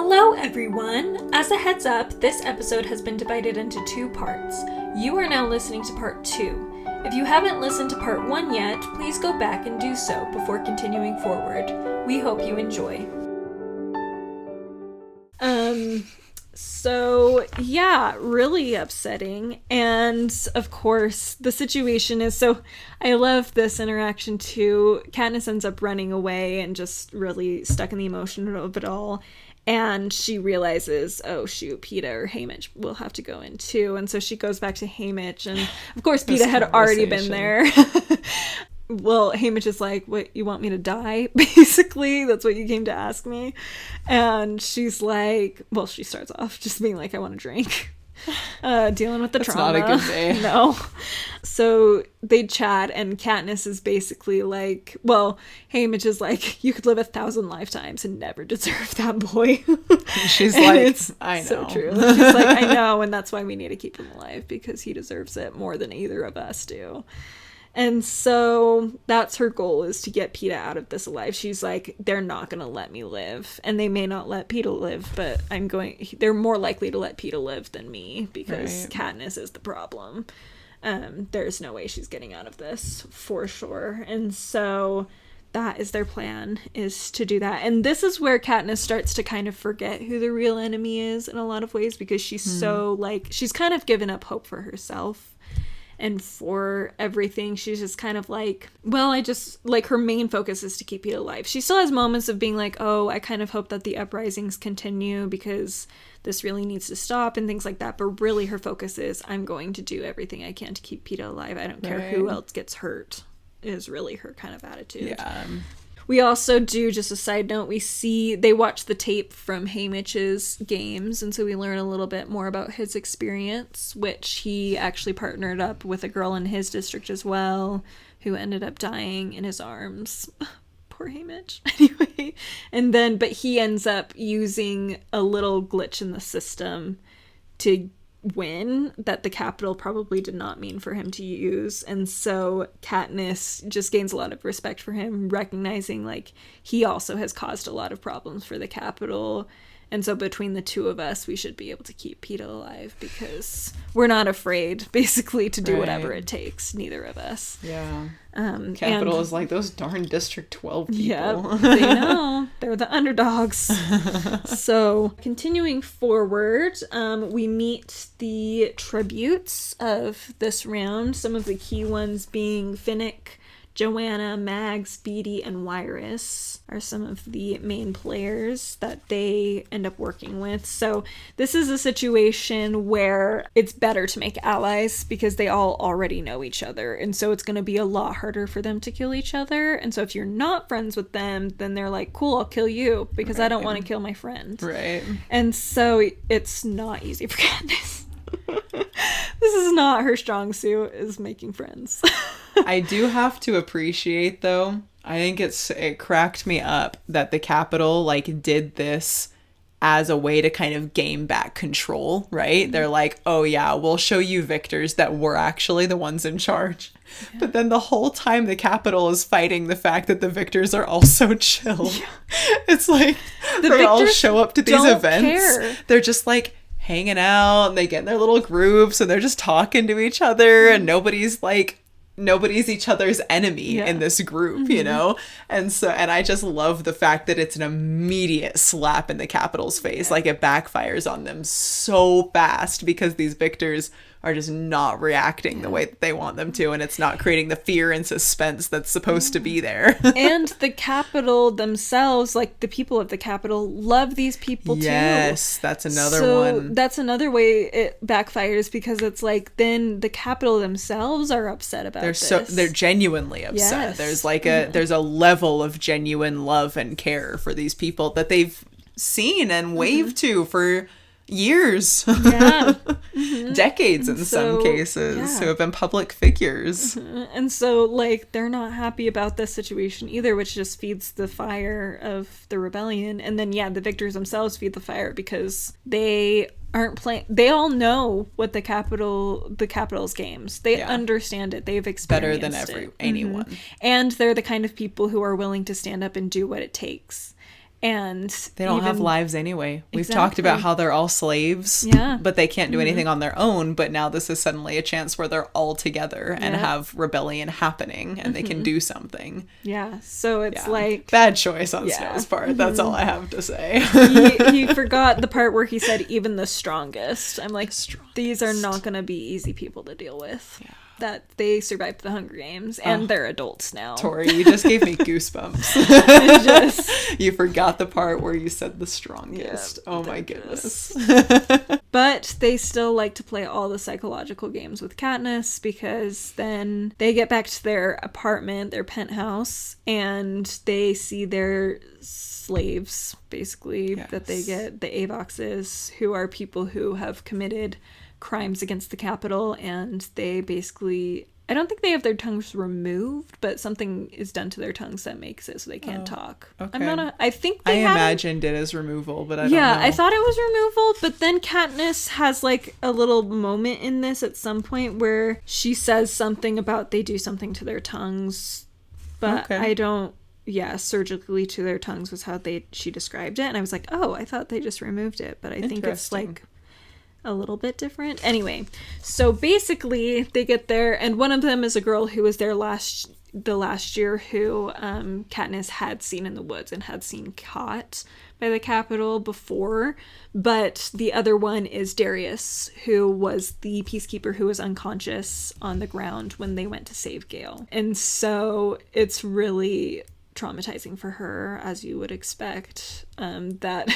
Hello everyone! As a heads up, this episode has been divided into 2 parts. You are now listening to part 2. If you haven't listened to part 1 yet, please go back and do so before continuing forward. We hope you enjoy. Really upsetting. And of course, the situation is I love this interaction too. Katniss ends up running away and just really stuck in the emotion of it all. And she realizes, oh shoot, Peeta or Haymitch will have to go in too. And so she goes back to Haymitch. And of course, Peeta had already been there. Well, Haymitch is like, what, you want me to die? Basically, that's what you came to ask me. And she's like, well, she starts off just being like, I want to drink. Dealing with the trauma. That's not a good day. No. So they chat, and Katniss is basically like, well, Haymitch is like, you could live 1,000 lifetimes and never deserve that boy. She's and like, it's I know. So true. She's like, I know, and that's why we need to keep him alive, because he deserves it more than either of us do. And so that's her goal, is to get Peeta out of this alive. She's like, they're not going to let me live. And they may not let Peeta live, but they're more likely to let Peeta live than me, because right. Katniss is the problem. There's no way she's getting out of this, for sure. And so that is their plan, is to do that. And this is where Katniss starts to kind of forget who the real enemy is in a lot of ways, because she's she's kind of given up hope for herself. And for everything, she's just kind of like, well, her main focus is to keep Peeta alive. She still has moments of being like, oh, I kind of hope that the uprisings continue because this really needs to stop and things like that. But really her focus is, I'm going to do everything I can to keep Peeta alive. I don't care who else gets hurt, is really her kind of attitude. Yeah. We also do, just a side note, they watch the tape from Haymitch's games, and so we learn a little bit more about his experience, which he actually partnered up with a girl in his district as well, who ended up dying in his arms. Poor Haymitch. Anyway, but he ends up using a little glitch in the system to win that the Capitol probably did not mean for him to use. And so Katniss just gains a lot of respect for him, recognizing like he also has caused a lot of problems for the Capitol. And so between the two of us, we should be able to keep Peeta alive, because we're not afraid, basically, to do whatever it takes. Neither of us. Yeah. Capitol is like, those darn District 12 people. Yeah, they know. They're the underdogs. So, continuing forward, we meet the tributes of this round. Some of the key ones being Finnick, Joanna, Mags, Beetee, and Wyrus are some of the main players that they end up working with. So this is a situation where it's better to make allies, because they all already know each other. And so it's going to be a lot harder for them to kill each other. And so if you're not friends with them, then they're like, cool, I'll kill you, because I don't want to kill my friend. Right. And so it's not easy for Katniss. This is not her strong suit, is making friends. I do have to appreciate, though, I think it cracked me up that the Capitol did this as a way to kind of gain back control, right? Mm-hmm. They're like, oh yeah, we'll show you victors that we're actually the ones in charge. Yeah. But then the whole time the Capitol is fighting the fact that the victors are all so chill. Yeah. It's like, they all show up to these events. Care. They're just like hanging out, and they get in their little groups, and they're just talking to each other, and nobody's each other's enemy in this group, you know? And I just love the fact that it's an immediate slap in the Capitol's face. Like, it backfires on them so fast, because these victors are just not reacting the way that they want them to, and it's not creating the fear and suspense that's supposed to be there. And the Capitol themselves, like the people of the Capitol, love these people too. Yes, that's another one. That's another way it backfires, because it's like then the Capitol themselves are upset about this. They're genuinely upset. Yes. There's there's a level of genuine love and care for these people that they've seen and waved to for years. Yeah. Decades in some cases, who have been public figures. And so they're not happy about this situation either, which just feeds the fire of the rebellion. And then the victors themselves feed the fire, because they aren't playing. They all know what the Capitol's games. They understand it. They've experienced better than anyone. And they're the kind of people who are willing to stand up and do what it takes. And they don't have lives anyway. We've Exactly. talked about how they're all slaves, Yeah. but they can't do anything on their own. But now this is suddenly a chance where they're all together and have rebellion happening, and they can do something. Yeah. So it's like bad choice on Yeah. Snow's part. That's all I have to say. he forgot the part where he said even the strongest. I'm like, these are not going to be easy people to deal with. Yeah. That they survived the Hunger Games and they're adults now. Tori, you just gave me goosebumps. You forgot the part where you said the strongest. Yeah, oh my goodness. But they still like to play all the psychological games with Katniss, because then they get back to their apartment, their penthouse, and they see their slaves, basically, that they get, the Avoxes, who are people who have committed crimes against the Capitol, and they basically, I don't think they have their tongues removed, but something is done to their tongues that makes it so they can't talk. Okay. I think they I imagined it as removal, but I don't know. Yeah, I thought it was removal, but then Katniss has like a little moment in this at some point where she says something about they do something to their tongues, but I don't, surgically to their tongues was how she described it, and I was like, oh, I thought they just removed it, but I think it's like a little bit different. Anyway, so basically they get there, and one of them is a girl who was there the last year who Katniss had seen in the woods and had seen caught by the Capitol before, but the other one is Darius, who was the peacekeeper who was unconscious on the ground when they went to save Gale. And so it's really traumatizing for her, as you would expect, that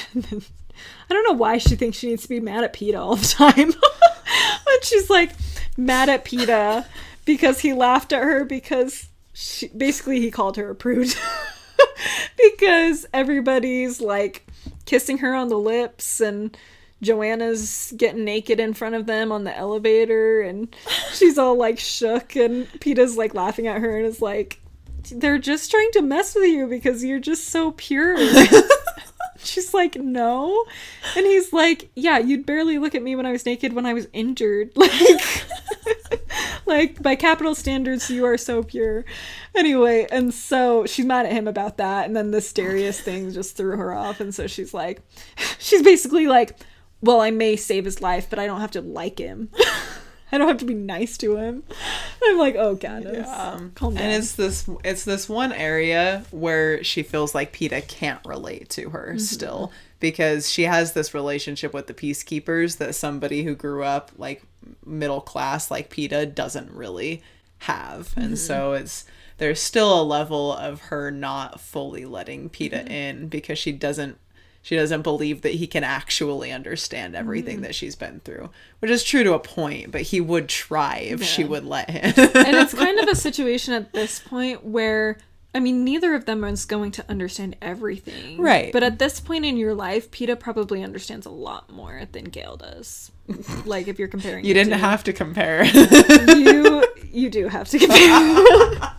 I don't know why she thinks she needs to be mad at PETA all the time. But she's like mad at PETA because he laughed at her because he called her a prude. Because everybody's like kissing her on the lips, and Joanna's getting naked in front of them on the elevator, and she's all like shook, and PETA's like laughing at her and is like, they're just trying to mess with you because you're just so pure. She's like, no. And he's like, yeah, you'd barely look at me when I was naked when I was injured. Like by Capitol standards, you are so pure. Anyway, and so she's mad at him about that. And then this Darius thing just threw her off. And so she's basically like, well, I may save his life, but I don't have to like him. I don't have to be nice to him. I'm like, oh, Katniss, calm down. And it's this one area where she feels like PETA can't relate to her still, because she has this relationship with the peacekeepers that somebody who grew up like middle class like PETA doesn't really have. And so there's still a level of her not fully letting PETA in, because she doesn't believe that he can actually understand everything that she's been through, which is true to a point, but he would try if she would let him. And it's kind of a situation at this point where, I mean, neither of them is going to understand everything. Right. But at this point in your life, PETA probably understands a lot more than Gale does. Like, if you're comparing You didn't have to compare. You do have to compare.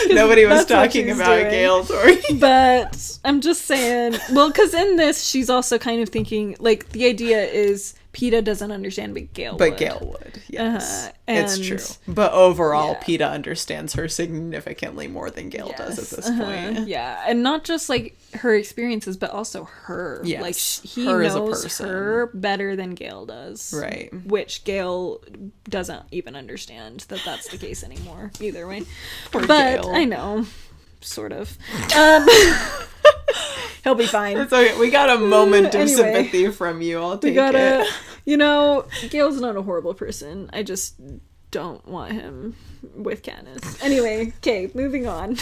Nobody was talking about Gale, Tori. But I'm just saying, well, because in this, she's also kind of thinking, like, the idea is PETA doesn't understand, but Gale would. Gale would, yes. It's And- true. But overall, yeah. PETA understands her significantly more than Gale does at this point. Yeah, and not just, like, her experiences, but also her. Yes, Like, he her as a knows person. her better than Gale does. Right. Which Gale doesn't even understand that that's the case anymore, either way. Poor But, Gale. I know. Sort of. He'll be fine. It's okay. We got a moment of Anyway. sympathy from you. I'll take it. Gale's not a horrible person. I just don't want him with Katniss. Anyway, okay, moving on.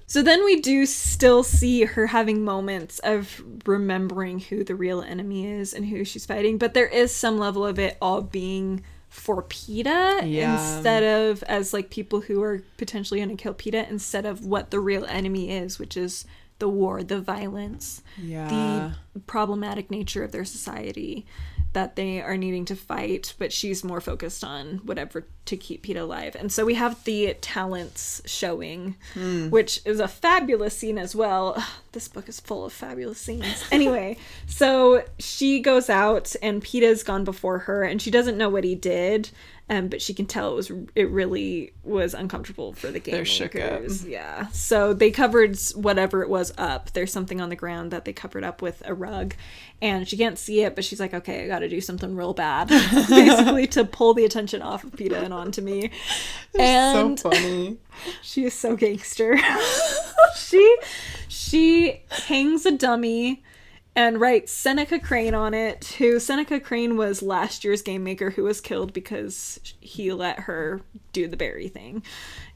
So then we do still see her having moments of remembering who the real enemy is and who she's fighting, but there is some level of it all being for PETA instead of as like people who are potentially going to kill PETA, instead of what the real enemy is, which is the war, the violence, the problematic nature of their society that they are needing to fight, but she's more focused on whatever to keep PETA alive. And so we have the talents showing, which is a fabulous scene as well. Ugh, this book is full of fabulous scenes. Anyway, so she goes out and PETA's gone before her and she doesn't know what he did. But she can tell it really was uncomfortable for the game They're shook up. makers. Yeah. So they covered whatever it was up. There's something on the ground that they covered up with a rug, and she can't see it, but she's like, okay, I got to do something real bad, basically to pull the attention off of PETA and onto me. And so funny. She is so gangster. She hangs a dummy and writes Seneca Crane on it, who Seneca Crane was last year's game maker who was killed because he let her do the berry thing.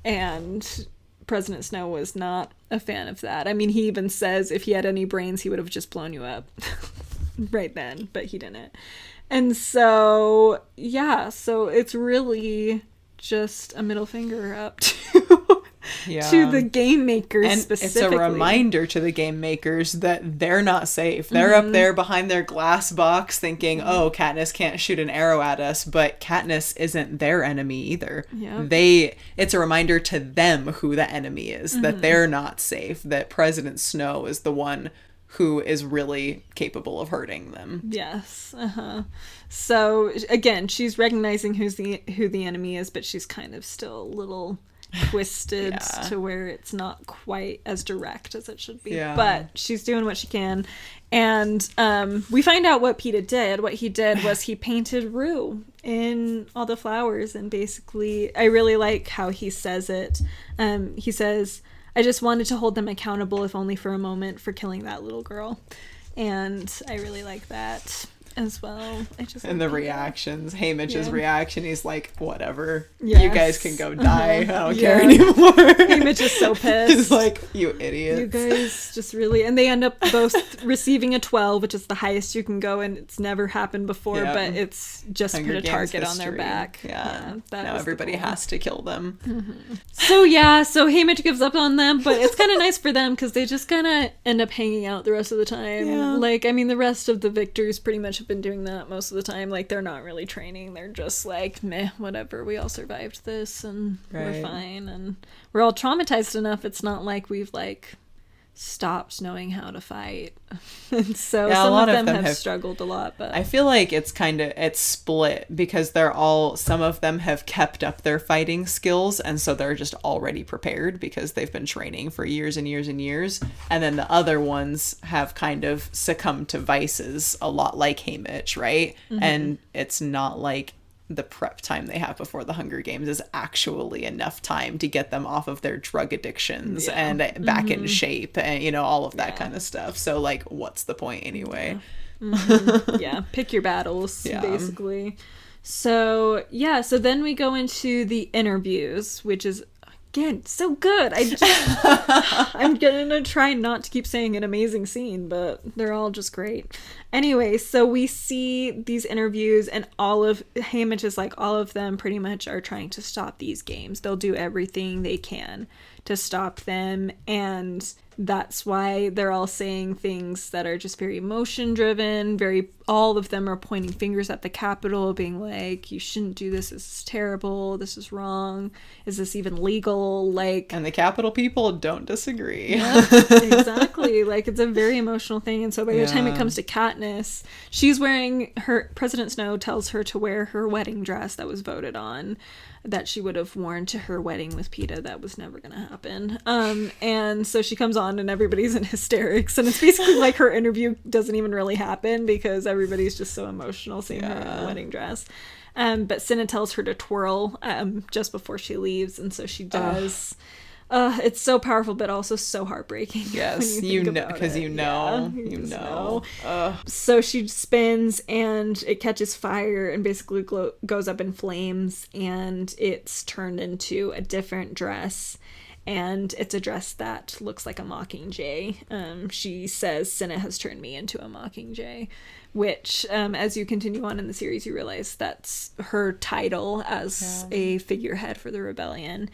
And President Snow was not a fan of that. I mean, he even says if he had any brains, he would have just blown you up right then, but he didn't. And so, yeah, so it's really just a middle finger up to the game makers, and specifically. It's a reminder to the game makers that they're not safe. They're up there behind their glass box thinking, oh, Katniss can't shoot an arrow at us, but Katniss isn't their enemy either. It's a reminder to them who the enemy is, that they're not safe, that President Snow is the one who is really capable of hurting them. Yes. So again, she's recognizing who the enemy is, but she's kind of still a little twisted to where it's not quite as direct as it should be. But she's doing what she can. And we find out what PETA did. What he did was he painted Rue in all the flowers, and basically I really like how he says it. He says, I just wanted to hold them accountable, if only for a moment, for killing that little girl. And I really like that as well. And the reactions, Haymitch's reaction, he's like, whatever, you guys can go die, I don't care anymore. Haymitch is so pissed. He's like, you idiots. You guys just really, and they end up both receiving a 12, which is the highest you can go, and it's never happened before, but it's just Hunger put a Games target history. on their back. Now everybody has to kill them. So Haymitch gives up on them, but it's kind of nice for them because they just kind of end up hanging out the rest of the time. Like, I mean, the rest of the victors pretty much have been doing that most of the time. Like, they're not really training, they're just like, meh, whatever, we all survived this and we're fine, and we're all traumatized enough, it's not like we've like stopped knowing how to fight. And so some of them have struggled a lot, but I feel like it's split because some of them have kept up their fighting skills, and so they're just already prepared because they've been training for years and years and years, and then the other ones have kind of succumbed to vices a lot like Haymitch, right? And it's not like the prep time they have before the Hunger Games is actually enough time to get them off of their drug addictions and back in shape and, all of that kind of stuff. So, like, what's the point anyway? Pick your battles, basically. So, so then we go into the interviews, which is, again, so good. I'm gonna try not to keep saying an amazing scene, but they're all just great. Anyway, so we see these interviews, and Haymitch is like, all of them pretty much are trying to stop these games. They'll do everything they can to stop them, and that's why they're all saying things that are just very emotion driven. All of them are pointing fingers at the Capitol, being like, you shouldn't do this, this is terrible, this is wrong, is this even legal? Like, and the Capitol people don't disagree. Exactly. Like, it's a very emotional thing. And so by the time it comes to Katniss, she's wearing President Snow tells her to wear her wedding dress that was voted on, that she would have worn to her wedding with PETA. That was never gonna happen. And so she comes on and everybody's in hysterics, and it's basically like her interview doesn't even really happen because everybody's just so emotional seeing her in the wedding dress. But Cinna tells her to twirl just before she leaves, and so she does. It's so powerful, but also so heartbreaking. Yes, you know, because you know. So she spins, and it catches fire, and basically goes up in flames, and it's turned into a different dress. And it's a dress that looks like a mockingjay. She says, Cinna has turned me into a mockingjay, which, as you continue on in the series, you realize that's her title as a figurehead for the rebellion.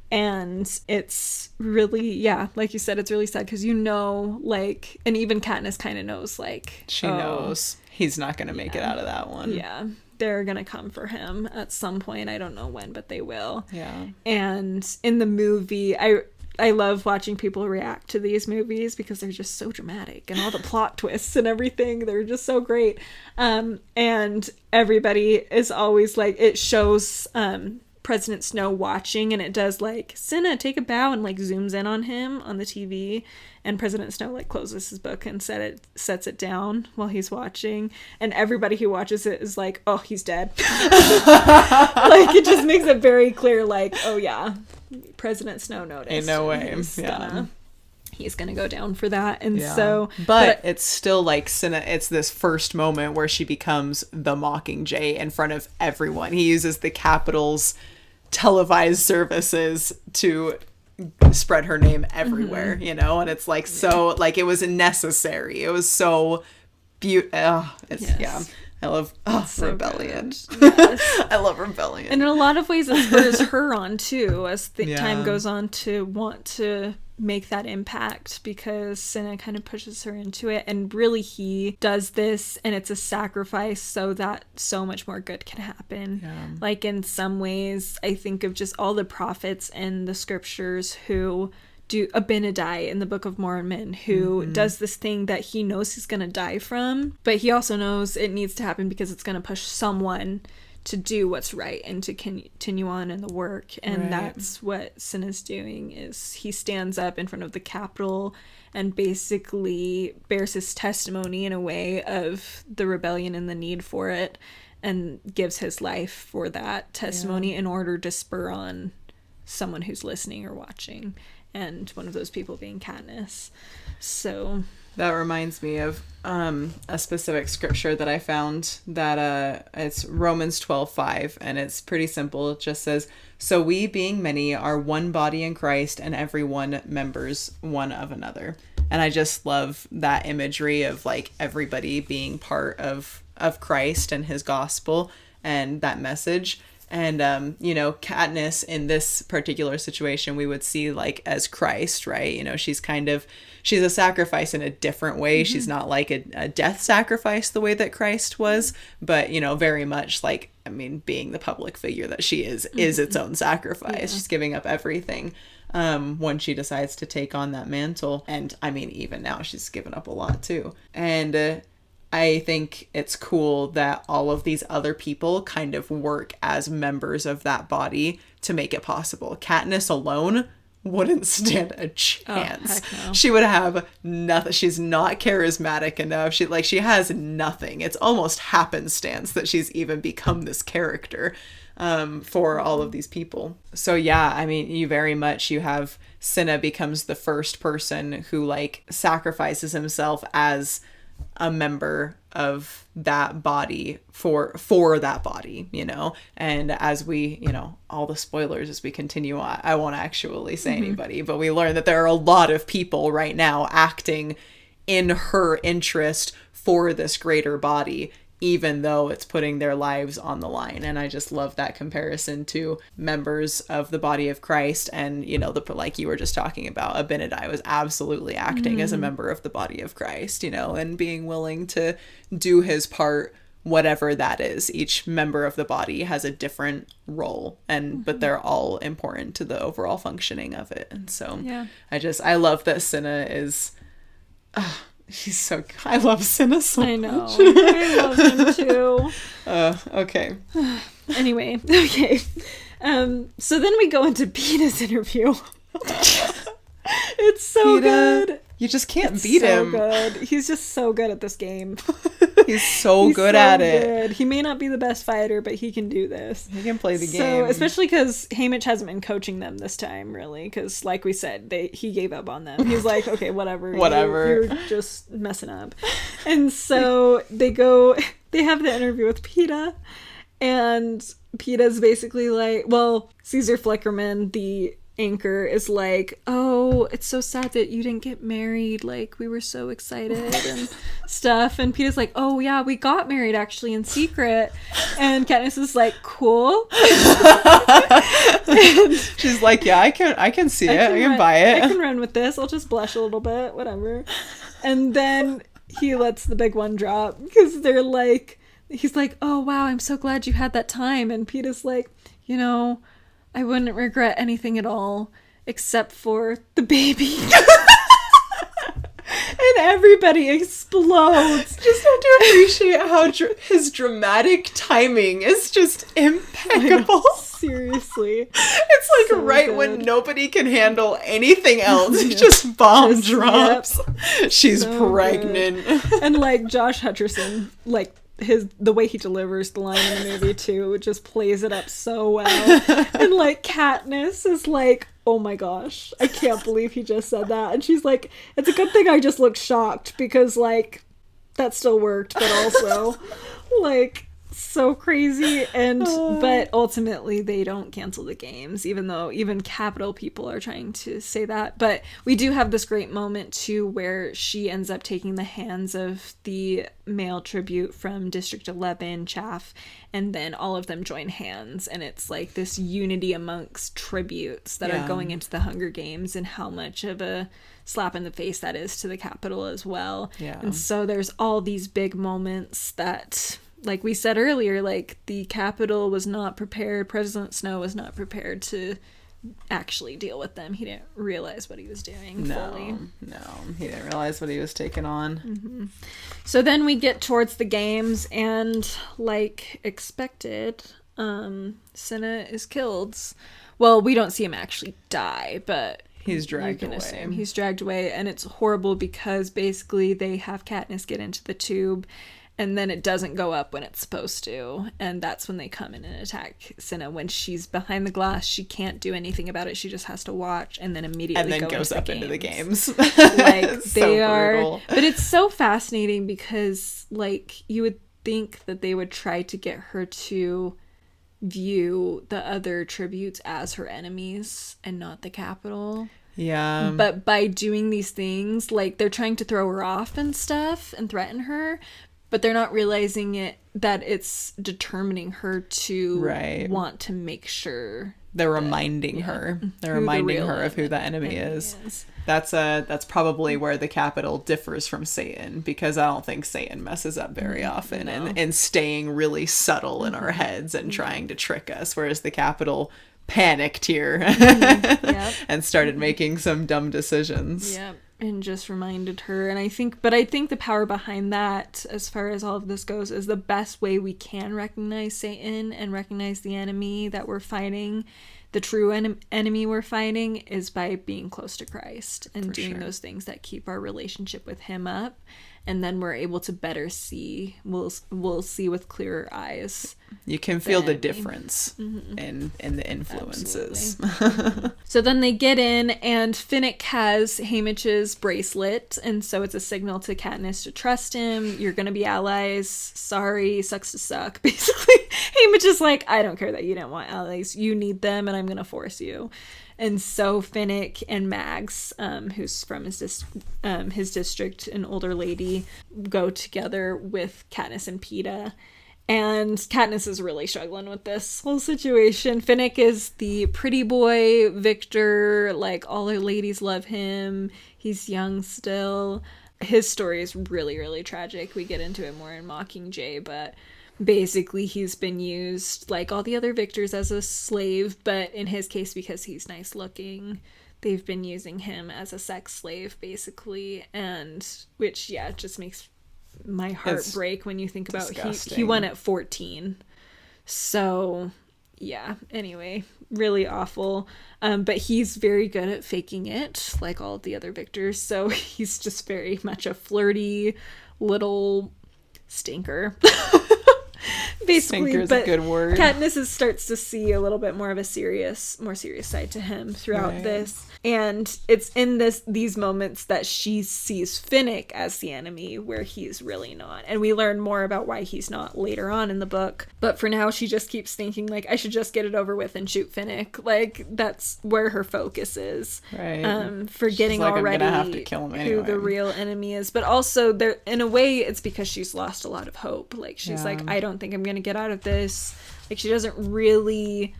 And it's really, like you said, it's really sad because like, and even Katniss kind of knows, like, she knows he's not going to make it out of that one. Yeah. They're going to come for him at some point. I don't know when, but they will. Yeah. And in the movie, I I love watching people react to these movies because they're just so dramatic, and all the plot twists and everything, they're just so great. And everybody is always like, it shows President Snow watching, and it does like, Cinna, take a bow, and like zooms in on him on the TV, and President Snow like closes his book and sets it down while he's watching, and everybody who watches it is like, oh, he's dead. Like, it just makes it very clear, like, oh yeah, President Snow noticed. In no way. He's gonna go down for that. And but it's still like Cinna, it's this first moment where she becomes the Mockingjay in front of everyone. He uses the Capitol's televised services to spread her name everywhere, you know, and it's like, so like, it was necessary. It was so beautiful. I love so Rebellion. Yes. I love Rebellion. And in a lot of ways it spurs her on too, as the time goes on, to want to make that impact, because Cinna kind of pushes her into it, and really he does this, and it's a sacrifice so that so much more good can happen. Like, in some ways I think of just all the prophets in the scriptures who do, Abinadi in the Book of Mormon, who does this thing that he knows he's gonna die from, but he also knows it needs to happen because it's gonna push someone to do what's right and to continue on in the work. And that's what Cinna's doing, is he stands up in front of the Capitol and basically bears his testimony in a way of the rebellion and the need for it, and gives his life for that testimony in order to spur on someone who's listening or watching, and one of those people being Katniss. So that reminds me of a specific scripture that I found, that it's Romans 12:5, and it's pretty simple. It just says, "So we, being many, are one body in Christ, and everyone members one of another." And I just love that imagery of like everybody being part of Christ and his gospel and that message. And, you know, Katniss in this particular situation, we would see like as Christ, right? You know, she's a sacrifice in a different way. She's not like a death sacrifice the way that Christ was, but, you know, very much like, I mean, being the public figure that she is its own sacrifice. She's giving up everything when she decides to take on that mantle. And I mean, even now she's given up a lot too. And I think it's cool that all of these other people kind of work as members of that body to make it possible. Katniss alone wouldn't stand a chance. Oh, heck no. She would have nothing. She's not charismatic enough. She has nothing. It's almost happenstance that she's even become this character for all of these people. So yeah, I mean, you have Cinna becomes the first person who like sacrifices himself as a member of that body for that body, you know. And as we, you know, all the spoilers as we continue on, I won't actually say anybody, but we learn that there are a lot of people right now acting in her interest for this greater body, even though it's putting their lives on the line. And I just love that comparison to members of the body of Christ. And, you know, like you were just talking about, Abinadi was absolutely acting as a member of the body of Christ, you know, and being willing to do his part, whatever that is. Each member of the body has a different role, but they're all important to the overall functioning of it. And so I love that Cinna is... he's so good. I love Cinna so much. I know. I love him too. Okay. Anyway, okay. So then we go into Peeta's interview. It's so good. You just can't beat him. Good. He's just so good at this game. He's so good at it. He may not be the best fighter, but he can do this. He can play the game. So, especially because Haymitch hasn't been coaching them this time, really. Because, like we said, he gave up on them. He's like, okay, whatever. You're just messing up. And so they have the interview with Peeta. And Peeta's basically like, well, Caesar Flickerman, the anchor, is like, oh, it's so sad that you didn't get married, like we were so excited and stuff. And Peeta's like, oh yeah, we got married actually in secret. And Katniss is like, cool. And she's like, yeah, I can see it, I can buy it, I can run with this, I'll just blush a little bit, whatever. And then he lets the big one drop, because he's like, oh wow, I'm so glad you had that time. And Peeta's like, you know, I wouldn't regret anything at all. except for the baby. And everybody explodes. Just have to appreciate how his dramatic timing is just impeccable. Seriously. It's like so right good. When nobody can handle anything else, just bomb drops. Yep. She's so pregnant. Good. And like Josh Hutcherson, like the way he delivers the line in the movie too, just plays it up so well. And like Katniss is like, oh my gosh, I can't believe he just said that. And she's like, it's a good thing I just looked shocked because like that still worked, but also like so crazy. And but ultimately they don't cancel the games, even though even Capitol people are trying to say that. But we do have this great moment too where she ends up taking the hands of the male tribute from District 11, Chaff, and then all of them join hands, and it's like this unity amongst tributes that are going into the Hunger Games, and how much of a slap in the face that is to the Capitol as well. And so there's all these big moments that, like we said earlier, like the Capitol was not prepared, President Snow was not prepared to actually deal with them. He didn't realize what he was doing fully. No, he didn't realize what he was taking on. Mm-hmm. So then we get towards the games, and like expected, Cinna is killed. Well, we don't see him actually die, but he's dragged you can away. Assume he's dragged away, and it's horrible because basically they have Katniss get into the tube, and then it doesn't go up when it's supposed to, and that's when they come in and attack Cinna. When she's behind the glass, she can't do anything about it. She just has to watch, and then immediately goes up into the games. Like they are, but it's so fascinating because like you would think that they would try to get her to view the other tributes as her enemies and not the Capitol. Yeah. But by doing these things, like they're trying to throw her off and stuff and threaten her, but they're not realizing that it's determining her to want to make sure. They're reminding her. They're reminding her of who the enemy is. That's probably where the Capitol differs from Satan, because I don't think Satan messes up very often and staying really subtle in our heads and trying to trick us, whereas the Capitol panicked here and started making some dumb decisions. Yep. And just reminded her. And I think the power behind that, as far as all of this goes, is the best way we can recognize Satan and recognize the enemy that we're fighting. The true enemy we're fighting is by being close to Christ and doing those things that keep our relationship with him up. And then we're able to better see. We'll see with clearer eyes. You can feel the difference in the influences. So then they get in, and Finnick has Haymitch's bracelet, and so it's a signal to Katniss to trust him. You're gonna be allies. Sorry, sucks to suck. Basically, Haymitch is like, I don't care that you don't want allies. You need them, and I'm gonna force you. And so Finnick and Mags, who's from his district, an older lady, go together with Katniss and Peeta. And Katniss is really struggling with this whole situation. Finnick is the pretty boy, Victor, like all the ladies love him. He's young still. His story is really, really tragic. We get into it more in Mockingjay, but basically he's been used like all the other Victors as a slave, but in his case, because he's nice looking, they've been using him as a sex slave basically, and which just makes my heart break when you think about he went at 14. So anyway, really awful. But he's very good at faking it, like all of the other Victors, so he's just very much a flirty little stinker. Basically, Stinker's a good word. Katniss starts to see a little bit more of a more serious side to him throughout this. And it's in these moments that she sees Finnick as the enemy, where he's really not. And we learn more about why he's not later on in the book. But for now, she just keeps thinking, like, I should just get it over with and shoot Finnick. Like, that's where her focus is. Right. Forgetting like, already I'm gonna have to kill him anyway. Who the real enemy is. But also, in a way, it's because she's lost a lot of hope. Like, she's like, I don't think I'm going to get out of this. Like, she doesn't really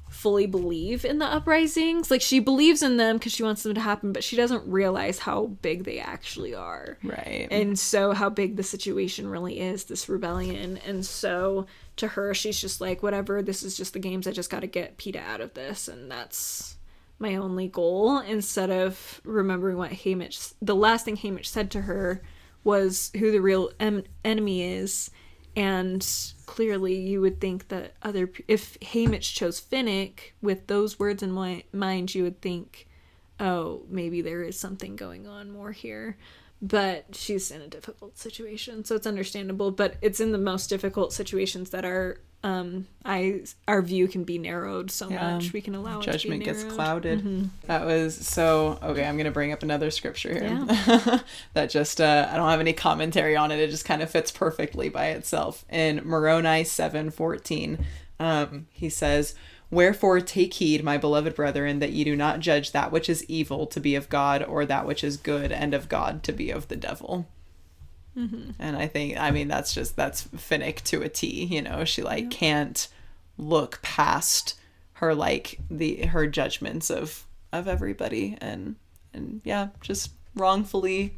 fully believe in the uprisings. Like, she believes in them because she wants them to happen, but she doesn't realize how big they actually are. Right. And so how big the situation really is, this rebellion. And so to her, she's just like, whatever, this is just the games. I just got to get Peeta out of this. And that's my only goal, instead of remembering what the last thing Haymitch said to her was who the real enemy is. And clearly you would think that if Haymitch chose Finnick with those words in mind, you would think, oh, maybe there is something going on more here. But she's in a difficult situation, so it's understandable. But it's in the most difficult situations that our view can be narrowed so much. We can allow judgment it to be gets clouded. Mm-hmm. That was so okay. I'm gonna bring up another scripture here that just I don't have any commentary on it. It just kind of fits perfectly by itself. In Moroni 7:14, he says, "Wherefore take heed, my beloved brethren, that ye do not judge that which is evil to be of God, or that which is good and of God to be of the devil." Mm-hmm. And I mean, that's Finnick to a T. You know, she can't look past her her judgments of everybody, and yeah, just wrongfully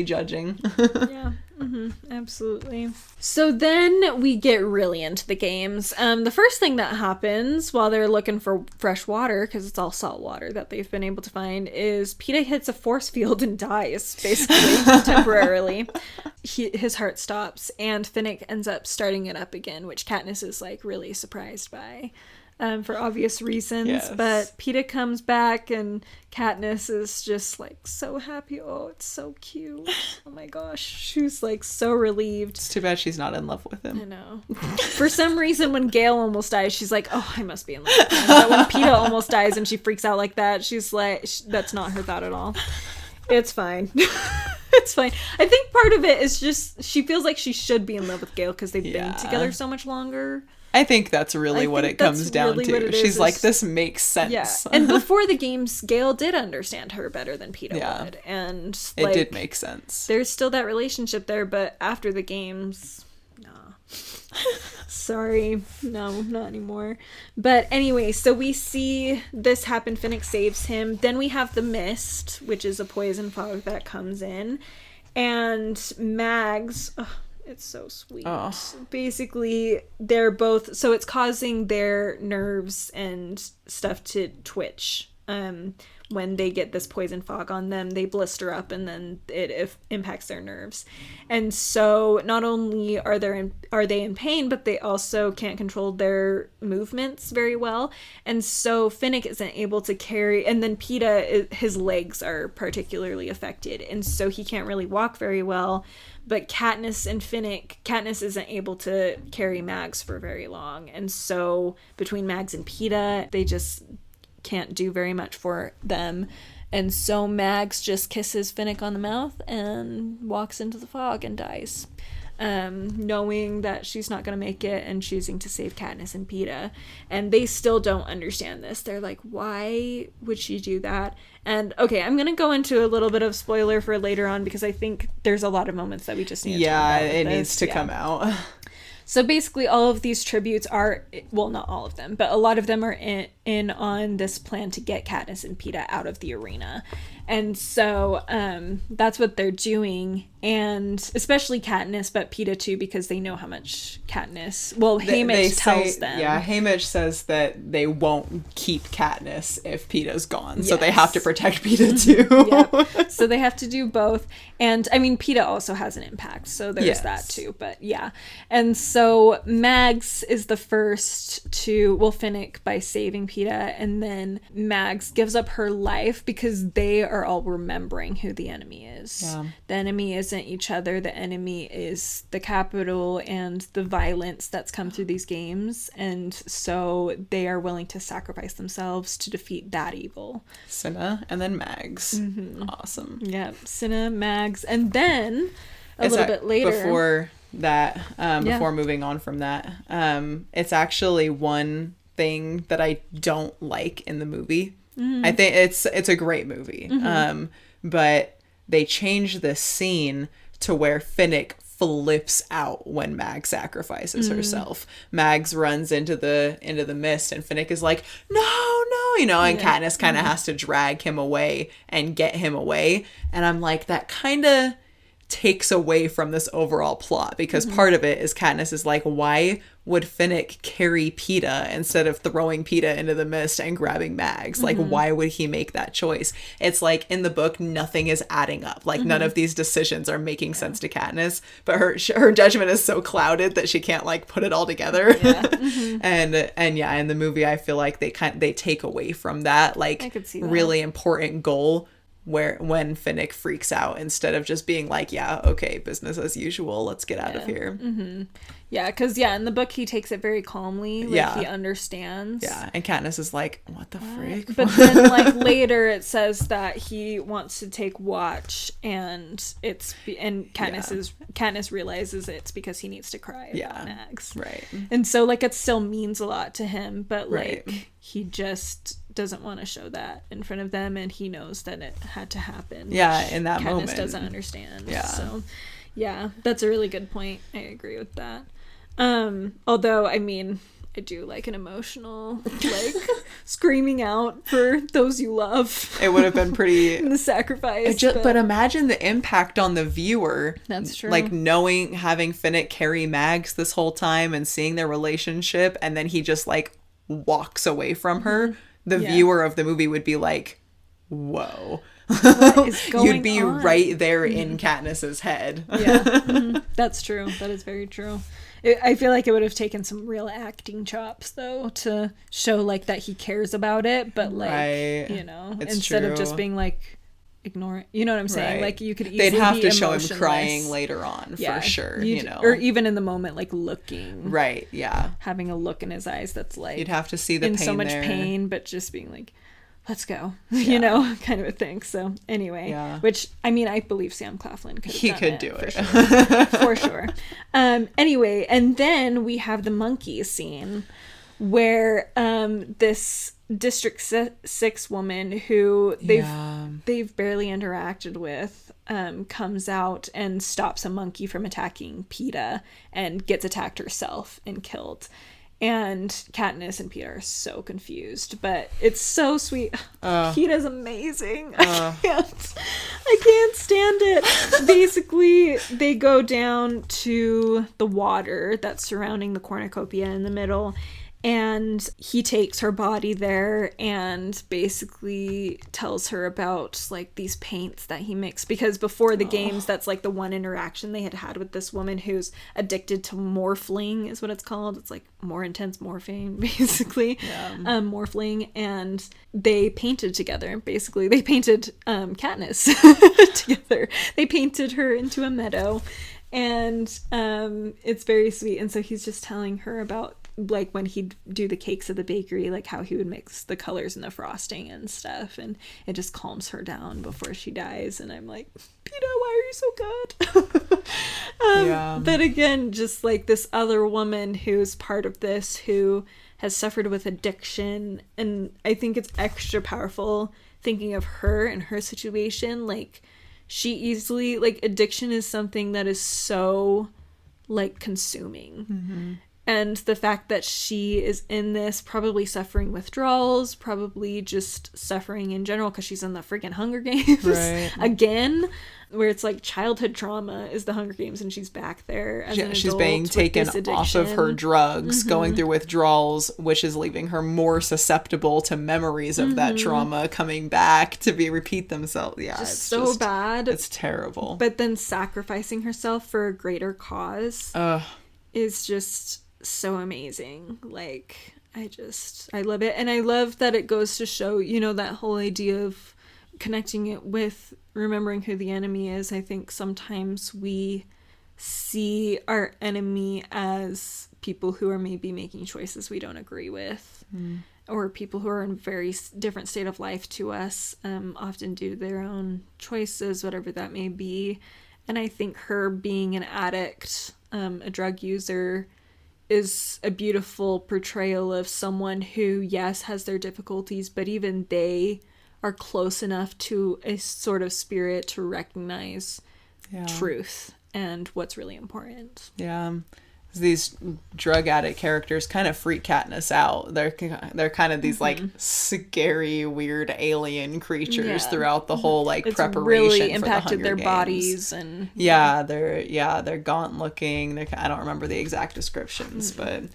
judging. Yeah. Mm-hmm, absolutely. So then we get really into the games. The first thing that happens while they're looking for fresh water, because it's all salt water that they've been able to find, is Peeta hits a force field and dies, basically, temporarily. His heart stops, and Finnick ends up starting it up again, which Katniss is really surprised by. For obvious reasons. Yes. But Peeta comes back and Katniss is just so happy. Oh, it's so cute. Oh my gosh. She's so relieved. It's too bad she's not in love with him. I know. For some reason, when Gale almost dies, she's like, oh, I must be in love with him. But when Peeta almost dies and she freaks out like that, she's like, that's not her thought at all. It's fine. It's fine. I think part of it is just she feels like she should be in love with Gale because they've been together so much longer. I think that's really what it comes down to. She's like, this makes sense. Yeah. And before the games, Gale did understand her better than Peeta would. And it did make sense. There's still that relationship there, but after the games, nah. Sorry. No, not anymore. But anyway, so we see this happen. Finnick saves him. Then we have the mist, which is a poison fog that comes in. And Mags... it's so sweet. Oh. Basically, they're both... So it's causing their nerves and stuff to twitch. When they get this poison fog on them, they blister up and then it impacts their nerves. And so not only are they in pain, but they also can't control their movements very well. And so Finnick isn't able to carry... And then Peeta, his legs are particularly affected. And so he can't really walk very well. But Katniss isn't able to carry Mags for very long. And so between Mags and Peeta, they just can't do very much for them. And so Mags just kisses Finnick on the mouth and walks into the fog and dies. Knowing that she's not going to make it and choosing to save Katniss and Peeta. And they still don't understand this. They're like, why would she do that? And okay, I'm going to go into a little bit of spoiler for later on because I think there's a lot of moments that we just need to talk about. Yeah, it needs to come out. So basically all of these tributes are, well, not all of them, but a lot of them are in on this plan to get Katniss and Peeta out of the arena. And so that's what they're doing. And especially Katniss, but Peeta too, because they know how much Katniss... Well, Haymitch tells them. Yeah, Haymitch says that they won't keep Katniss if Peeta's gone. Yes. So they have to protect Peeta too. Yep. So they have to do both. And, I mean, Peeta also has an impact. So there's that too. But, yeah. And so Mags is the first to... Well, Finnick by saving Peeta. And then Mags gives up her life because they are all remembering who the enemy is. Yeah. The enemy isn't each other. The enemy is the Capitol and the violence that's come through these games. And so they are willing to sacrifice themselves to defeat that evil. Cinna and then Mags. Mm-hmm. Awesome. Yeah, Cinna, Mags, and then a little bit later. Before that, before moving on from that, it's actually one thing that I don't like in the movie. Mm-hmm. I think it's a great movie. Mm-hmm. But they changed this scene to where Finnick flips out when Mag sacrifices herself. Mags runs into the mist and Finnick is like, no, and Katniss kind of has to drag him away and get him away. And I'm like, that kind of takes away from this overall plot, because part of it is Katniss is like, why would Finnick carry Peeta instead of throwing Peeta into the mist and grabbing Mags? Like, why would he make that choice? It's like, in the book, nothing is adding up. Like, none of these decisions are making sense to Katniss, but her judgment is so clouded that she can't, like, put it all together. And yeah, in the movie, I feel like they take away from that, like, I could see that. really important goal, when Finnick freaks out, instead of just being like, yeah, okay, business as usual, let's get out of here. Yeah, because, in the book, he takes it very calmly. Like, he understands. Yeah, and Katniss is like, what the frick? But then, like, later it says that he wants to take watch, and Katniss realizes it's because he needs to cry about Mags. Right. And so, like, it still means a lot to him, but, like, he just doesn't want to show that in front of them, and he knows that it had to happen. Yeah, in that moment. Katniss doesn't understand. Yeah. So, yeah, that's a really good point. I agree with that. Although, I mean, I do like an emotional, like, screaming out for those you love. It would have been pretty... in the sacrifice. But imagine the impact on the viewer. That's true. Like, having Finnick carry Mags this whole time and seeing their relationship, and then he just, like, walks away from her. The viewer of the movie would be like, whoa. What is going You'd be on? right there in Katniss's head. Yeah, that's true. That is very true. I feel like it would have taken some real acting chops, though, to show, like, that he cares about it, but, like, It's instead true. of just being, like, ignore it. You know what I'm saying? Right. Like, you could easily They'd have be to show him emotionless. crying later on, for sure, Or even in the moment, like, looking. Right, yeah. Having a look in his eyes that's, like... You'd have to see the pain so much there. pain, but just being like... let's go, kind of a thing. So anyway, which, I mean, I believe Sam Claflin could do it. For sure. Anyway, and then we have the monkey scene where this District 6 woman who they've barely interacted with comes out and stops a monkey from attacking Peeta and gets attacked herself and killed. And Katniss and Peeta are so confused, but it's so sweet. Peeta's amazing. I can't stand it. Basically, they go down to the water that's surrounding the cornucopia in the middle, and he takes her body there and basically tells her about, like, these paints that he mixed, because before the games, that's, like, the one interaction they had with this woman who's addicted to morphling is what it's called. It's like more intense morphine, basically. Morphling, and they painted together. Basically, they painted Katniss together. They painted her into a meadow, and it's very sweet. And so he's just telling her about, like, when he'd do the cakes at the bakery, like, how he would mix the colors in the frosting and stuff, and it just calms her down before she dies. And I'm like, Peeta, why are you so good? But again, just, like, this other woman who's part of this, who has suffered with addiction, and I think it's extra powerful thinking of her and her situation. Like, she easily, like, addiction is something that is so, like, consuming. And the fact that she is in this, probably suffering withdrawals, probably just suffering in general, because she's in the freaking Hunger Games again, where it's like childhood trauma is the Hunger Games, and she's back there as an she's adult being taken off of her drugs, going through withdrawals, which is leaving her more susceptible to memories of that trauma coming back to repeat themselves. Yeah, it's so bad. It's terrible. But then sacrificing herself for a greater cause is just so amazing. Like, I love it. And I love that it goes to show, that whole idea of connecting it with remembering who the enemy is. I think sometimes we see our enemy as people who are maybe making choices we don't agree with, or people who are in a very different state of life to us, often due to their own choices, whatever that may be. And I think her being an addict, a drug user, is a beautiful portrayal of someone who, yes, has their difficulties, but even they are close enough to a sort of spirit to recognize truth and what's really important. Yeah. these drug addict characters kind of freak Katniss out. They're kind of these like scary, weird alien creatures throughout the whole like it's preparation really for impacted the their Hunger bodies Games. and They're gaunt looking. I don't remember the exact descriptions, but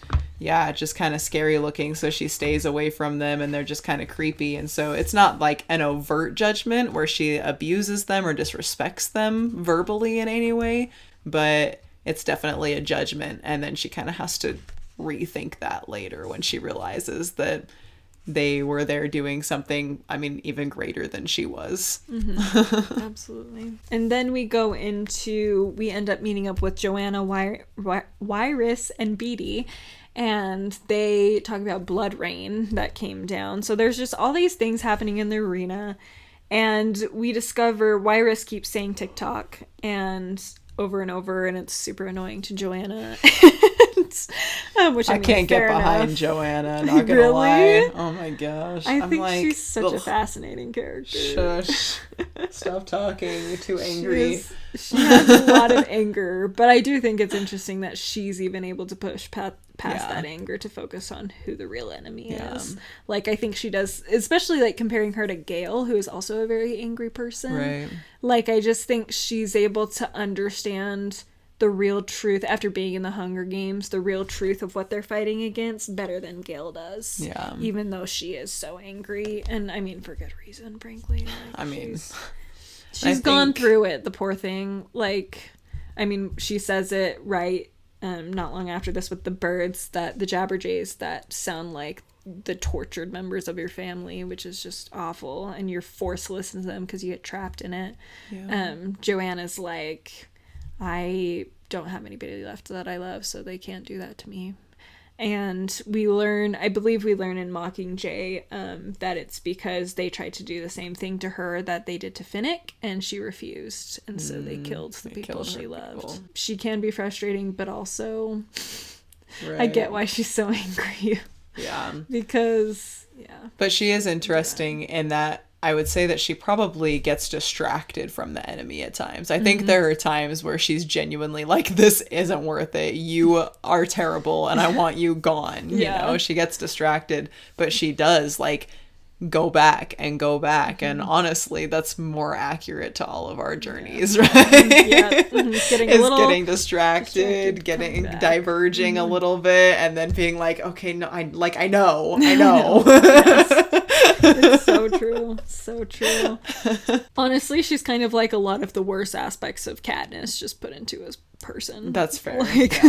just kind of scary looking. So she stays away from them, and they're just kind of creepy. And so it's not like an overt judgment where she abuses them or disrespects them verbally in any way, but it's definitely a judgment, and then she kind of has to rethink that later when she realizes that they were there doing something, I mean, even greater than she was. Absolutely. And then we end up meeting up with Joanna, Wyrus, and Beatty, and they talk about blood rain that came down. So there's just all these things happening in the arena, and we discover Wyrus keeps saying TikTok and over and over, and it's super annoying to Joanna. Which I can't get behind enough. Joanna, not gonna Really? lie. Oh my gosh. I I'm think like, she's such a fascinating character. Shush. Stop talking. You're too angry. She has a lot of anger, but I do think it's interesting that she's even able to push past that anger to focus on who the real enemy is. Like, I think she does, especially like comparing her to Gale, who is also a very angry person. Right. Like, I just think she's able to understand the real truth after being in the Hunger Games, the real truth of what they're fighting against better than Gale does. Yeah. Even though she is so angry, and I mean for good reason, frankly. Like, I mean, she's gone through it, the poor thing. Like, I mean, she says it right not long after this with the birds, that the Jabberjays that sound like the tortured members of your family, which is just awful, and you're forced to listen to them because you get trapped in it. Joanna's like, I don't have anybody left that I love, so they can't do that to me. And I believe we learn in Mockingjay that it's because they tried to do the same thing to her that they did to Finnick, and she refused, and so they killed the people she loved. She can be frustrating, but also I get why she's so angry. Because but she is interesting in that I would say that she probably gets distracted from the enemy at times. I think there are times where she's genuinely like, this isn't worth it. You are terrible and I want you gone. You know, she gets distracted, but she does like go back. And honestly, that's more accurate to all of our journeys, right? Getting distracted, diverging a little bit, and then being like, okay, no, I know. It's so true. So true. Honestly, she's kind of like a lot of the worst aspects of Katniss just put into a person. That's fair. Like,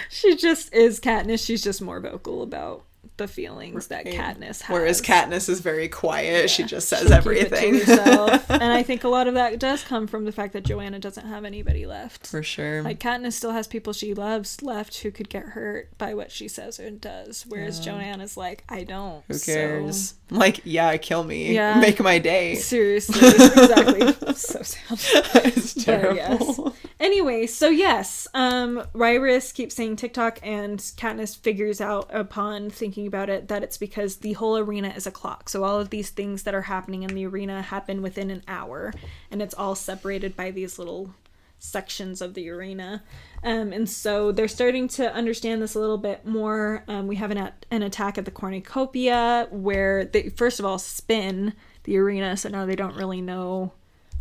she just is Katniss. She's just more vocal about the feelings that Katniss has. Whereas Katniss is very quiet. She just says everything. Keep it to herself. And I think a lot of that does come from the fact that Joanna doesn't have anybody left. For sure. Like, Katniss still has people she loves left who could get hurt by what she says and does. Whereas Joanna's like, I don't. Who cares? So... Like, kill me. Make my day. Seriously. Exactly. So sad. It's terrible. Yes. Anyway, so yes, Ryrus keeps saying TikTok, and Katniss figures out upon thinking about it that it's because the whole arena is a clock. So all of these things that are happening in the arena happen within an hour, and it's all separated by these little sections of the arena. And so they're starting to understand this a little bit more. We have an attack at the cornucopia where they first of all spin the arena, so now they don't really know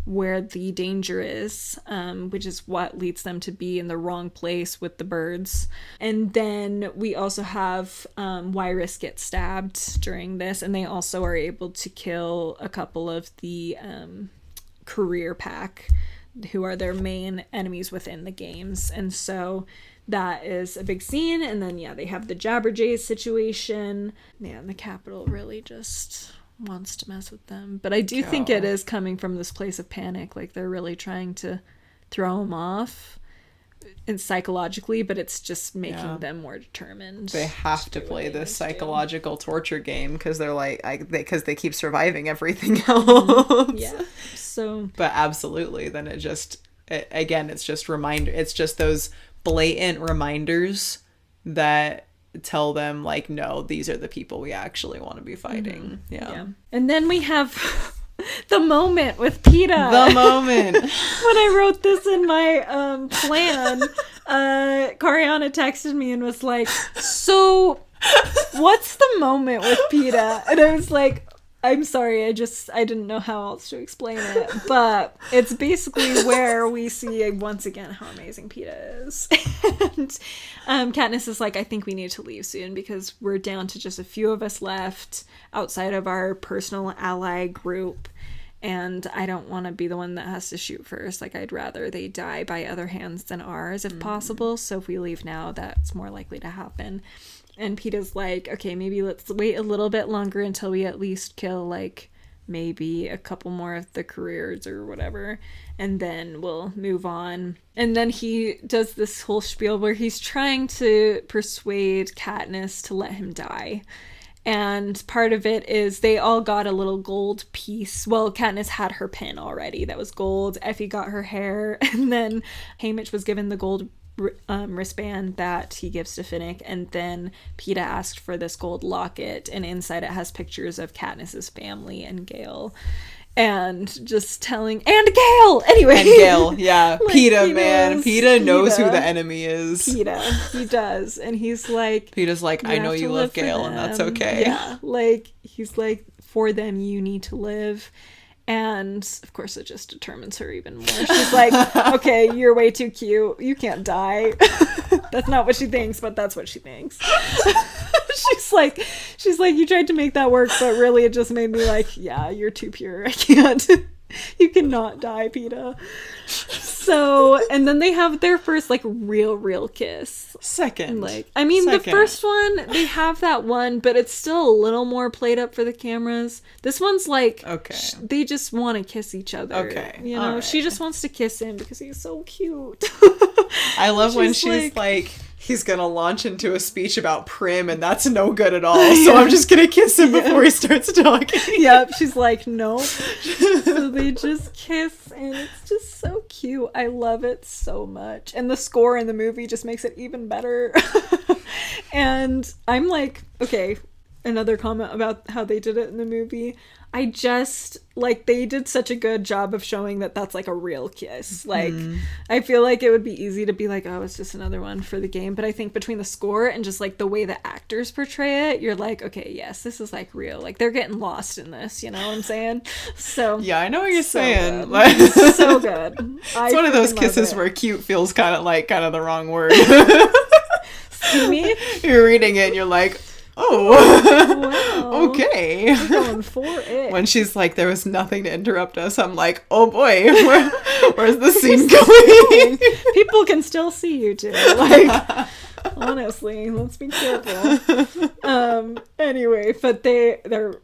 where the danger is, which is what leads them to be in the wrong place with the birds. And then we also have Wyrus get stabbed during this, and they also are able to kill a couple of the career pack, who are their main enemies within the games. And so that is a big scene. And then they have the Jabberjays situation. Man, the Capitol really just wants to mess with them, but I do think it is coming from this place of panic. Like, they're really trying to throw them off and psychologically, but it's just making them more determined. They have to play this psychological torture game because they're like, because they keep surviving everything else. So, but absolutely, then it's just reminder. It's just those blatant reminders that tell them, like, no, these are the people we actually want to be fighting. And then we have the moment with PETA. The moment. When I wrote this in my plan, Coriana texted me and was like, so what's the moment with PETA? And I was like, I'm sorry, I didn't know how else to explain it. But it's basically where we see once again how amazing PETA is. And Katniss is like, I think we need to leave soon because we're down to just a few of us left outside of our personal ally group. And I don't want to be the one that has to shoot first. Like, I'd rather they die by other hands than ours if possible. So if we leave now, that's more likely to happen. And PETA's like, okay, maybe let's wait a little bit longer until we at least kill, like, maybe a couple more of the careers or whatever. And then we'll move on. And then he does this whole spiel where he's trying to persuade Katniss to let him die. And part of it is they all got a little gold piece. Well, Katniss had her pin already that was gold. Effie got her hair. And then Haymitch was given the gold wristband that he gives to Finnick. And then PETA asked for this gold locket. And inside it has pictures of Katniss's family and Gale. And just telling... And Gale! Anyway. And Gale, yeah. Like, PETA, man. PETA knows who the enemy is. PETA. He does. And he's like... PETA's like, I know you love Gale, and that's okay. Yeah. Like, he's like, for them, you need to live. And, of course, it just determines her even more. She's like, okay, you're way too cute. You can't die. That's not what she thinks, but that's what she thinks. She's like, you tried to make that work, but really it just made me like, yeah, you're too pure. I can't. You cannot die, PETA. So, and then they have their first, like, real kiss. Second. Like, I mean, the first one, they have that one, but it's still a little more played up for the cameras. This one's like, okay, they just want to kiss each other. Okay. You know, right. She just wants to kiss him because he's so cute. I love when she's like, he's gonna launch into a speech about Prim and that's no good at all, so I'm just gonna kiss him before he starts talking. Yep, she's like, no. So they just kiss and it's just so cute. I love it so much. And the score in the movie just makes it even better. And I'm like, okay, another comment about how they did it in the movie. I just, like, they did such a good job of showing that that's, like, a real kiss. Like, I feel like it would be easy to be like, oh, it's just another one for the game. But I think between the score and just, like, the way the actors portray it, you're like, okay, yes, this is, like, real. Like, they're getting lost in this, you know what I'm saying? So, yeah, I know what you're saying. Good. So good. It's one of those kisses where cute feels kind of the wrong word. See me? You're reading it and you're like, oh, wow. Okay. We're going for it. When she's like, there was nothing to interrupt us, I'm like, oh boy, where's the scene going? People can still see you too. Like, honestly, let's be careful. Anyway, but they're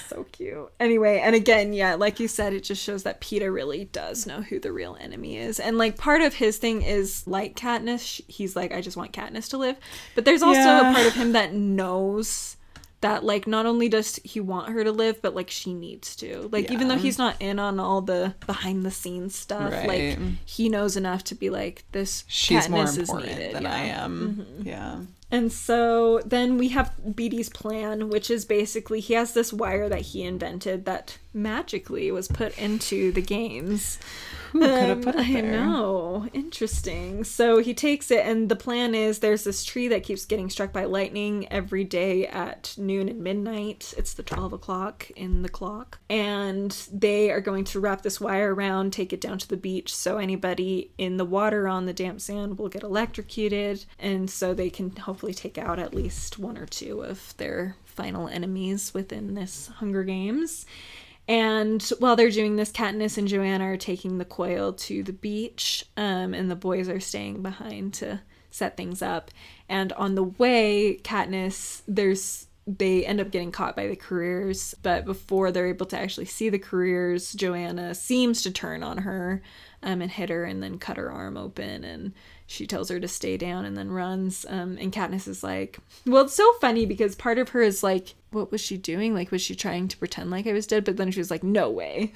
so cute. Anyway, and again, yeah, like you said, it just shows that PETA really does know who the real enemy is. And like part of his thing is like Katniss. He's like, I just want Katniss to live. But there's also a part of him that knows that like not only does he want her to live, but like she needs to. Like even though he's not in on all the behind the scenes stuff, like he knows enough to be like, this she's Katniss more is important needed. than I am. Mm-hmm. Yeah. And so then we have BD's plan, which is basically he has this wire that he invented that magically was put into the games. Who could have put it there? I know. Interesting. So he takes it, and the plan is there's this tree that keeps getting struck by lightning every day at noon and midnight. It's the 12 o'clock in the clock. And they are going to wrap this wire around, take it down to the beach, so anybody in the water on the damp sand will get electrocuted, and so they can hopefully take out at least one or two of their final enemies within this Hunger Games. And while they're doing this, Katniss and Joanna are taking the coil to the beach, and the boys are staying behind to set things up. And on the way, Katniss, they end up getting caught by the careers, but before they're able to actually see the careers, Joanna seems to turn on her and hit her and then cut her arm open, and she tells her to stay down and then runs. And Katniss is like, well, it's so funny because part of her is like, what was she doing? Like, was she trying to pretend like I was dead? But then she was like, no way.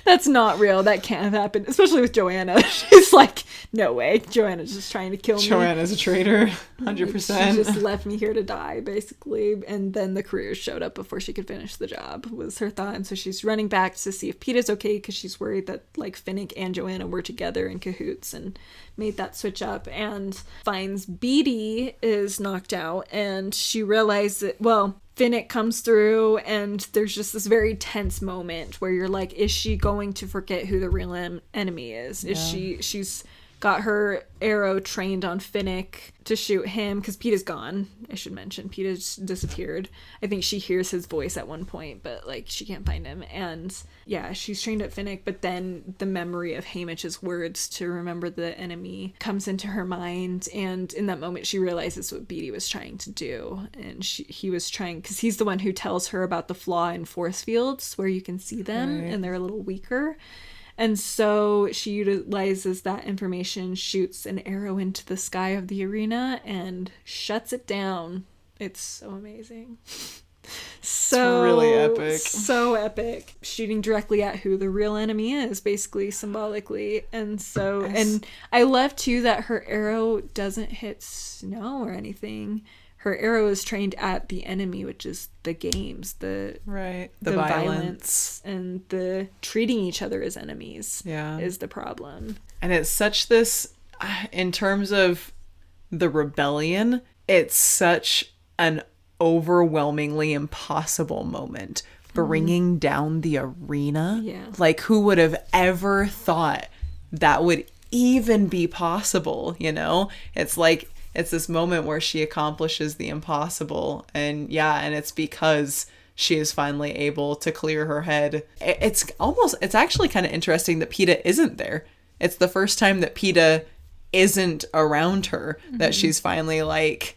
That's not real. That can't happen. Especially with Joanna. She's like, no way. Joanna's just trying to kill me. Joanna's a traitor. 100%. She just left me here to die, basically. And then the careers showed up before she could finish the job, was her thought. And so she's running back to see if Peeta's okay, because she's worried that, like, Finnick and Joanna were together in cahoots and made that switch up, and finds Beetee is knocked out, and she realizes, well, Finnick comes through, and there's just this very tense moment where you're like, is she going to forget who the real enemy is? Is she's got her arrow trained on Finnick to shoot him, because Peeta's gone, I should mention. Peeta's disappeared. I think she hears his voice at one point, but, like, she can't find him. And, yeah, she's trained at Finnick, but then the memory of Haymitch's words to remember the enemy comes into her mind, and in that moment she realizes what Beetee was trying to do. And he was trying, because he's the one who tells her about the flaw in force fields, where you can see them, and they're a little weaker. And so she utilizes that information, shoots an arrow into the sky of the arena, and shuts it down. It's so amazing. So it's really epic. So epic. Shooting directly at who the real enemy is, basically, symbolically. And so, and I love, too, that her arrow doesn't hit snow or anything. Her arrow is trained at the enemy, which is the games, the violence, and the treating each other as enemies is the problem. And it's such this, in terms of the rebellion, it's such an overwhelmingly impossible moment, bringing down the arena. Yeah. Like, who would have ever thought that would even be possible, you know? It's like, it's this moment where she accomplishes the impossible, and it's because she is finally able to clear her head. It's actually kind of interesting that Peeta isn't there. It's the first time that Peeta isn't around her, that she's finally like,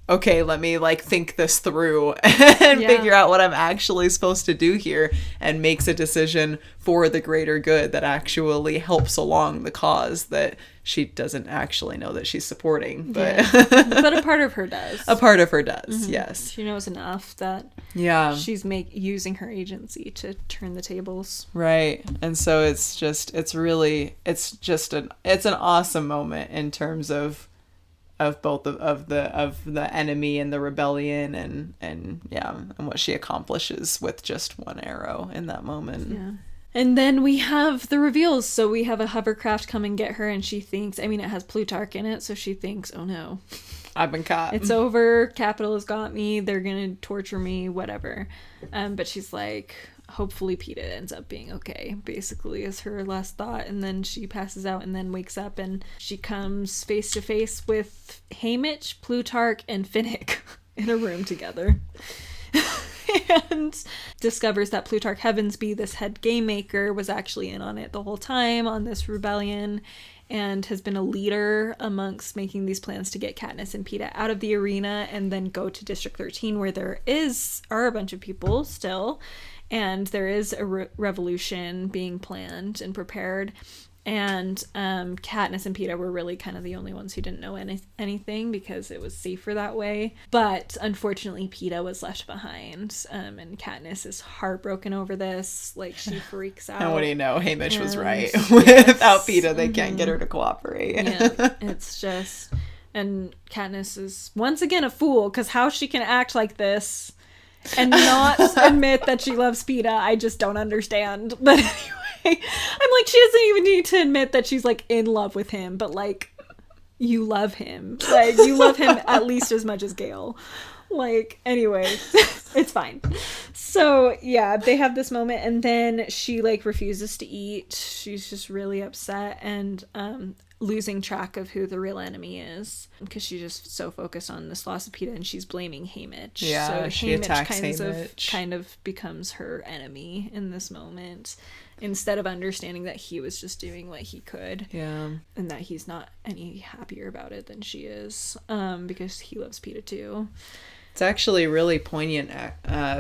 okay, let me, like, think this through and figure out what I'm actually supposed to do here, and makes a decision for the greater good that actually helps along the cause that she doesn't actually know that she's supporting. But but a part of her does. A part of her does, yes. She knows enough that she's using her agency to turn the tables. Right. And so it's an awesome moment in terms of both of the enemy and the rebellion, and what she accomplishes with just one arrow in that moment. Yeah. And then we have the reveals. So we have a hovercraft come and get her, and she thinks, I mean, it has Plutarch in it, so she thinks, oh no, I've been caught. It's over. Capital has got me. They're gonna torture me, whatever. But she's like, hopefully Peeta ends up being okay, basically, is her last thought. And then she passes out and then wakes up, and she comes face to face with Haymitch, Plutarch, and Finnick in a room together. And discovers that Plutarch Heavensby, this head game maker, was actually in on it the whole time on this rebellion, and has been a leader amongst making these plans to get Katniss and Peeta out of the arena and then go to District 13, where there are a bunch of people still, and there is a revolution being planned and prepared. And Katniss and Peeta were really kind of the only ones who didn't know anything, because it was safer that way. But unfortunately, Peeta was left behind, and Katniss is heartbroken over this. Like, she freaks out. And what do you know? Haymitch was right. Without Peeta, they can't get her to cooperate. Yeah, it's just... And Katniss is, once again, a fool, because how she can act like this and not admit that she loves Peeta, I just don't understand. But anyway, I'm like, she doesn't even need to admit that she's, like, in love with him, but, like, you love him. Like, you love him at least as much as Gale. Like, anyway, it's fine. So, yeah, they have this moment, and then she, like, refuses to eat. She's just really upset, and losing track of who the real enemy is, because she's just so focused on this loss of Peeta, and she's blaming Haymitch. Yeah, so she attacks Haymitch. Kind of becomes her enemy in this moment, instead of understanding that he was just doing what he could. Yeah. And that he's not any happier about it than she is, because he loves Peeta too. It's actually really poignant,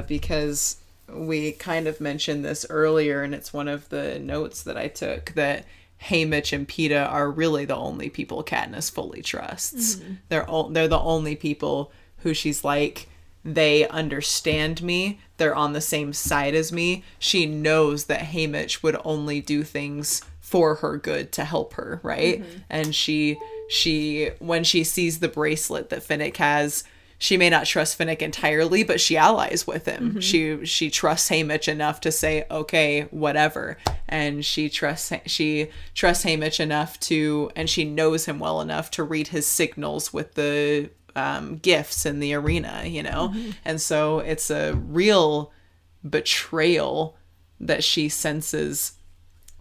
because we kind of mentioned this earlier, and it's one of the notes that I took, that Haymitch and Peeta are really the only people Katniss fully trusts. Mm-hmm. They're the only people who she's like, they understand me. They're on the same side as me. She knows that Haymitch would only do things for her good to help her, right? And she when she sees the bracelet that Finnick has, she may not trust Finnick entirely, but she allies with him. She trusts Haymitch enough to say, okay, whatever. And she trusts Haymitch enough to, and she knows him well enough to read his signals with the gifts in the arena, you know? And so it's a real betrayal that she senses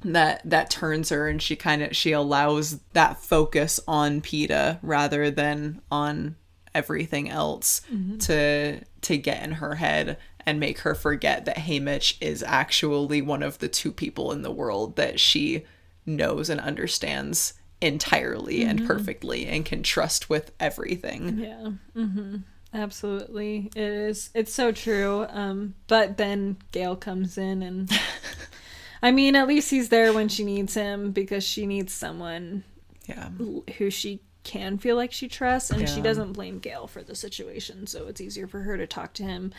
that turns her, and she allows that focus on PETA rather than on everything else to get in her head and make her forget that Haymitch is actually one of the two people in the world that she knows and understands entirely and perfectly and can trust with everything. Yeah. Absolutely. It's so true. But then Gale comes in, and I mean, at least he's there when she needs him, because she needs someone who she can feel like she trusts, and she doesn't blame Gale for the situation, so it's easier for her to talk to him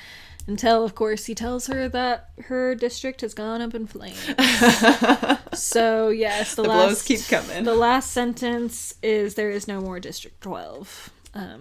until, of course, he tells her that her district has gone up in flames. So yes, the blows keep coming. The last sentence is, there is no more District 12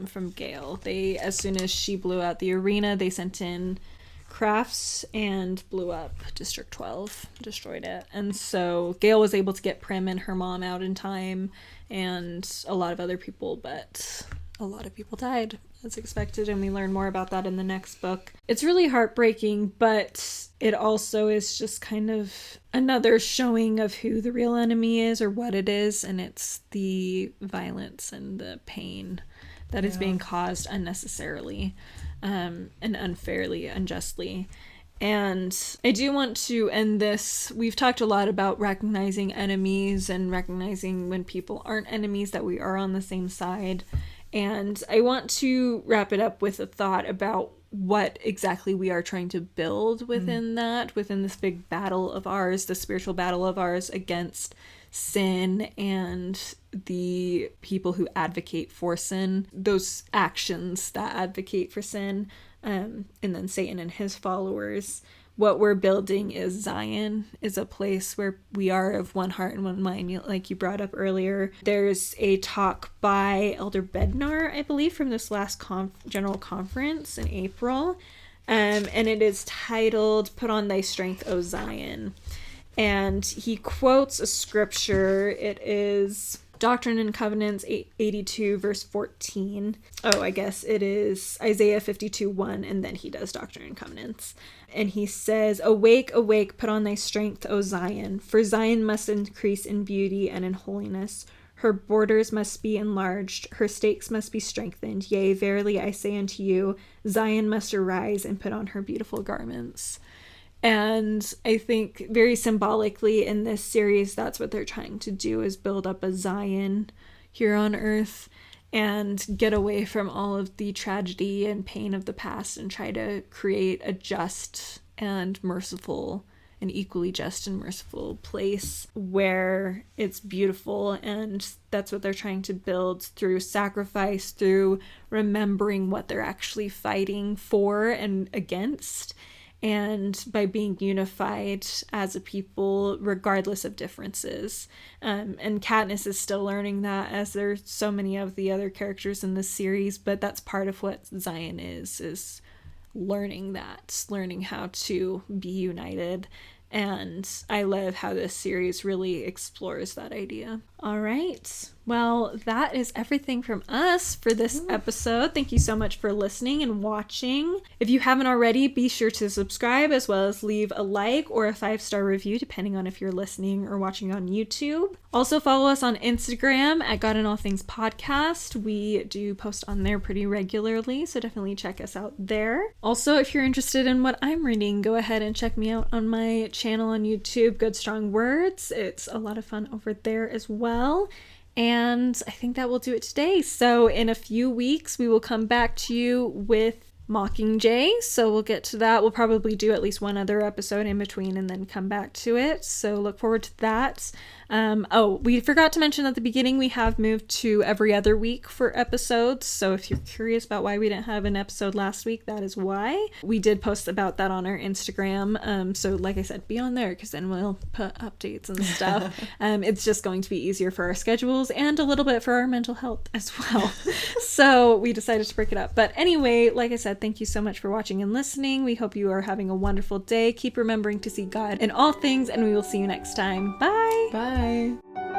from Gale. As soon as she blew out the arena, they sent in crafts and blew up District 12, destroyed it. And so Gale was able to get Prim and her mom out in time, and a lot of other people, but a lot of people died as expected, and we learn more about that in the next book. It's really heartbreaking, but it also is just kind of another showing of who the real enemy is, or what it is, and it's the violence and the pain that is being caused unnecessarily and unfairly, unjustly. And I do want to end this. We've talked a lot about recognizing enemies and recognizing when people aren't enemies, that we are on the same side. And I want to wrap it up with a thought about what exactly we are trying to build within within this big battle of ours, the spiritual battle of ours against sin and the people who advocate for sin, those actions that advocate for sin, and then Satan and his followers. What we're building is Zion, is a place where we are of one heart and one mind, like you brought up earlier. There's a talk by Elder Bednar, I believe, from this last general conference in April, and it is titled, "Put on Thy Strength, O Zion." And he quotes a scripture. It is Doctrine and Covenants 82 verse 14. Oh, I guess it is Isaiah 52:1, and then he does Doctrine and Covenants. And he says, "Awake, awake, put on thy strength, O Zion, for Zion must increase in beauty and in holiness. Her borders must be enlarged, her stakes must be strengthened. Yea, verily I say unto you, Zion must arise and put on her beautiful garments." And I think very symbolically in this series, that's what they're trying to do, is build up a Zion here on earth and get away from all of the tragedy and pain of the past and try to create a just and merciful, an equally just and merciful place where it's beautiful. And that's what they're trying to build through sacrifice, through remembering what they're actually fighting for and against, and by being unified as a people regardless of differences. And Katniss is still learning that, as there's so many of the other characters in this series, but that's part of what Zion is learning that, learning how to be united. And I love how this series really explores that idea. All right. Well, that is everything from us for this episode. Thank you so much for listening and watching. If you haven't already, be sure to subscribe, as well as leave a like or a 5-star review, depending on if you're listening or watching on YouTube. Also follow us on Instagram at God and All Things Podcast. We do post on there pretty regularly, so definitely check us out there. Also, if you're interested in what I'm reading, go ahead and check me out on my channel on YouTube, Good Strong Words. It's a lot of fun over there as well. And I think that will do it today. So in a few weeks, we will come back to you with Mockingjay. So we'll get to that. We'll probably do at least one other episode in between and then come back to it. So look forward to that. Oh, we forgot to mention at the beginning, we have moved to every other week for episodes. So if you're curious about why we didn't have an episode last week, that is why. We did post about that on our Instagram. So like I said, be on there because then we'll put updates and stuff. It's just going to be easier for our schedules and a little bit for our mental health as well. So we decided to break it up. But anyway, like I said, thank you so much for watching and listening. We hope you are having a wonderful day. Keep remembering to see God in all things, and we will see you next time. Bye. Bye.